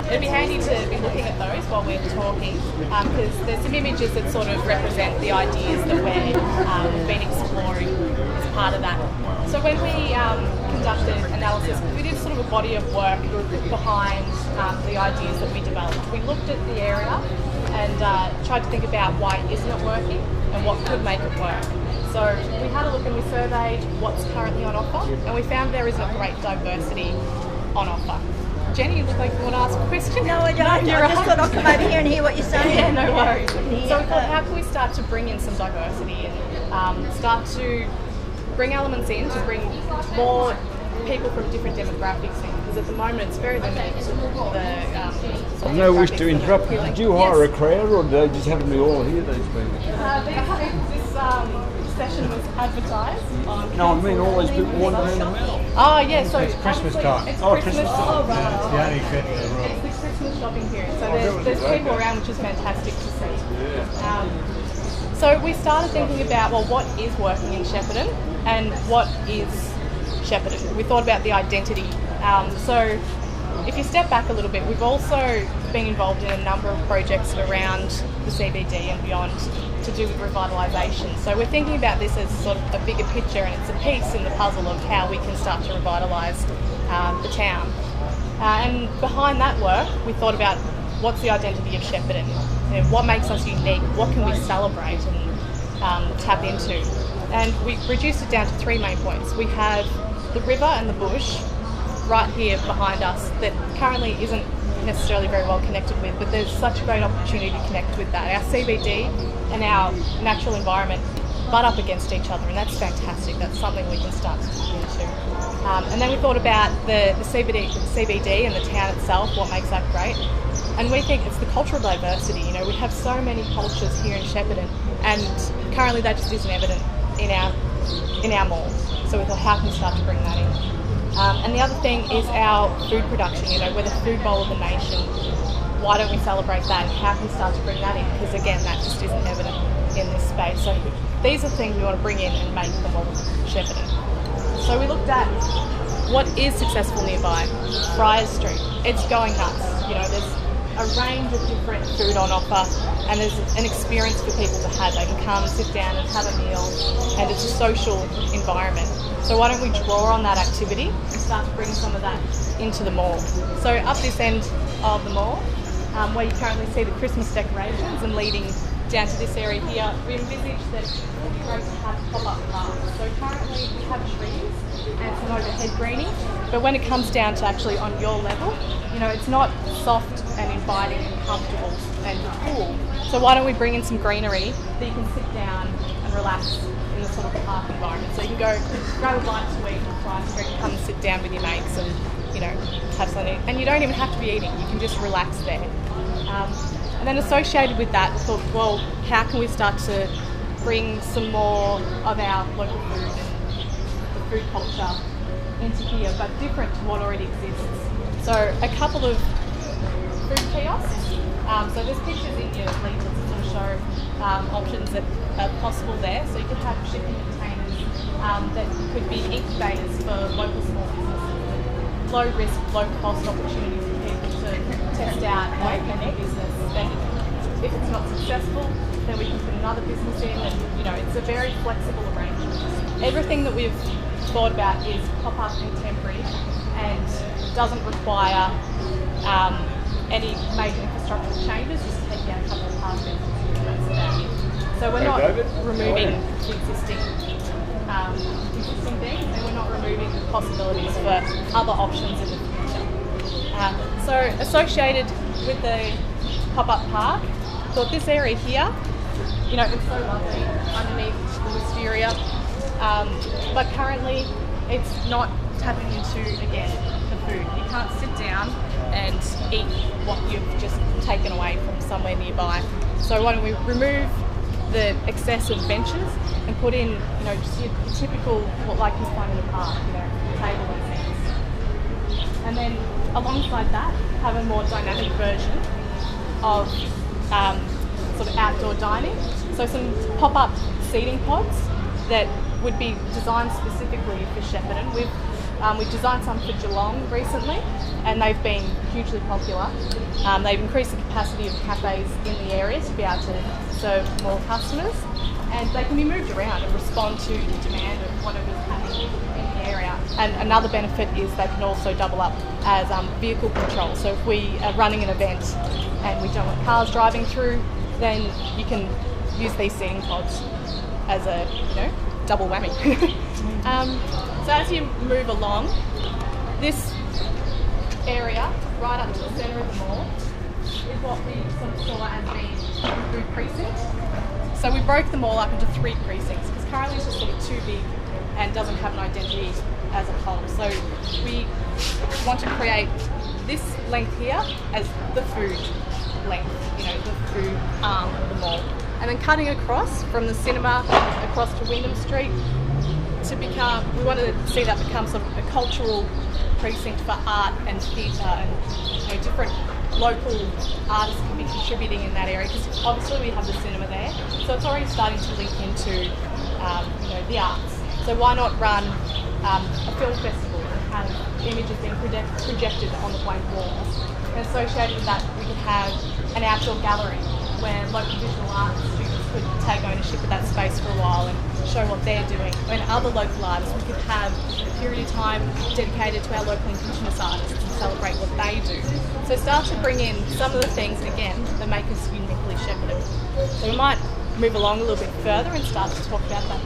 It'd be handy to be looking at those while we're talking, because there's some images that sort of represent the ideas that we've been exploring as part of that. So when we conducted analysis, we did sort of a body of work behind the ideas that we developed. We looked at the area and tried to think about why isn't it working and what could make it work. So we had a look and we surveyed what's currently on offer, and we found there isn't great diversity on offer. Jenny, you look like you want to ask a question? No, I don't. I just thought I'd come over here and hear what you're saying. Yeah, no worries. So we thought, how can we start to bring in some diversity and start to bring elements in to bring more people from different demographics in? Because at the moment it's very limited to the I no wish to interrupt. Did you hire a crowd, or did they just happen to be all here, these people? This session was advertised on... No, I mean all these people wandering around the mill. Oh, yeah, so... It's Christmas time. It's Oh, Christmas. Christmas time. Yeah, it's the only event in the room. It's the Christmas shopping period, so there's people around, which is fantastic to see. So we started thinking about, well, what is working in Shepparton and what is Shepparton? We thought about the identity. So if you step back a little bit, we've also been involved in a number of projects around the CBD and beyond to do with revitalisation. So we're thinking about this as sort of a bigger picture, and it's a piece in the puzzle of how we can start to revitalise the town. And behind that work, we thought about what's the identity of Shepparton, you know, what makes us unique, what can we celebrate and tap into. And we reduced it down to three main points. We have the river and the bush right here behind us that currently isn't necessarily very well connected with, but there's such a great opportunity to connect with that. Our CBD and our natural environment butt up against each other, and that's fantastic. That's something we can start to tap into. And then we thought about the CBD and the town itself, what makes that great. And we think it's the cultural diversity. You know, we have so many cultures here in Shepparton, and currently that just isn't evident in our mall. So we thought, how can we start to bring that in? And the other thing is our food production. You know, we're the food bowl of the nation. Why don't we celebrate that? And how can we start to bring that in? Because again, that just isn't evident in this space. So these are things we want to bring in and make them all Shepparton. So we looked at what is successful nearby. Friars Street. It's going nuts. You know, there's a range of different food on offer, and there's an experience for people to have. They can come, sit down and have a meal, and it's a social environment. So why don't we draw on that activity and start to bring some of that into the mall? So up this end of the mall, where you currently see the Christmas decorations and leading down to this area here, we envisage that it would be great to have pop-up parks. So currently we have trees and some overhead greening, but when it comes down to actually on your level, you know, it's not soft and inviting and comfortable and cool. So why don't we bring in some greenery that you can sit down and relax in the sort of park environment. So you can go grab a bite to eat on Friday Street and come and sit down with your mates and, you know, have something. And you don't even have to be eating, you can just relax there. And then associated with that, we thought, well, how can we start to bring some more of our local food and the food culture into here, but different to what already exists. So a couple of food kiosks. So there's pictures in your leaflets that sort of show options that are possible there. So you could have shipping containers that could be incubators for local small businesses. Low risk, low cost opportunities for people to test out and open a business. Then if it's not successful, then we can put another business in, and you know, it's a very flexible arrangement. Everything that we've thought about is pop-up and temporary and doesn't require any major infrastructural changes, just taking out a couple of park benches and that's about it. So we're not removing the existing things, and we're not removing the possibilities for other options in the future. So associated with the pop-up park, thought this area here, you know, it's so lovely underneath the wisteria, but currently it's not tapping into, again, the food. You can't sit down and eat what you've just taken away from somewhere nearby. So why don't we remove the excessive benches and put in, you know, just your typical, what like you find in a park, you know, table and seats. And then alongside that, have a more dynamic version of sort of outdoor dining. So some pop-up seating pods that would be designed specifically for Shepparton. We've We've designed some for Geelong recently, and they've been hugely popular. They've increased the capacity of cafes in the area to be able to serve more customers, and they can be moved around and respond to the demand of whatever's happening in the area. And another benefit is they can also double up as vehicle control. So if we are running an event and we don't want cars driving through, then you can use these seating pods as a, double whammy. So as you move along, this area right up to the centre of the mall is what we sort of saw as the food precinct. So we broke the mall up into 3 precincts because currently it's just sort of too big and doesn't have an identity as a whole. So we want to create this length here as the food length, the food arm of the mall. And then cutting across from the cinema across to Wyndham Street we wanted to see that become sort of a cultural precinct for art and theatre, and different local artists can be contributing in that area because obviously we have the cinema there, so it's already starting to link into the arts. So why not run a film festival and have images being projected on the blank walls? And associated with that, we could have an outdoor gallery where local visual arts students could take ownership of that space for a while and show what they're doing. And other local artists, we could have a period of time dedicated to our local Indigenous artists and celebrate what they do. So start to bring in some of the things, again, that make us uniquely Shepparton. So we might move along a little bit further and start to talk about that.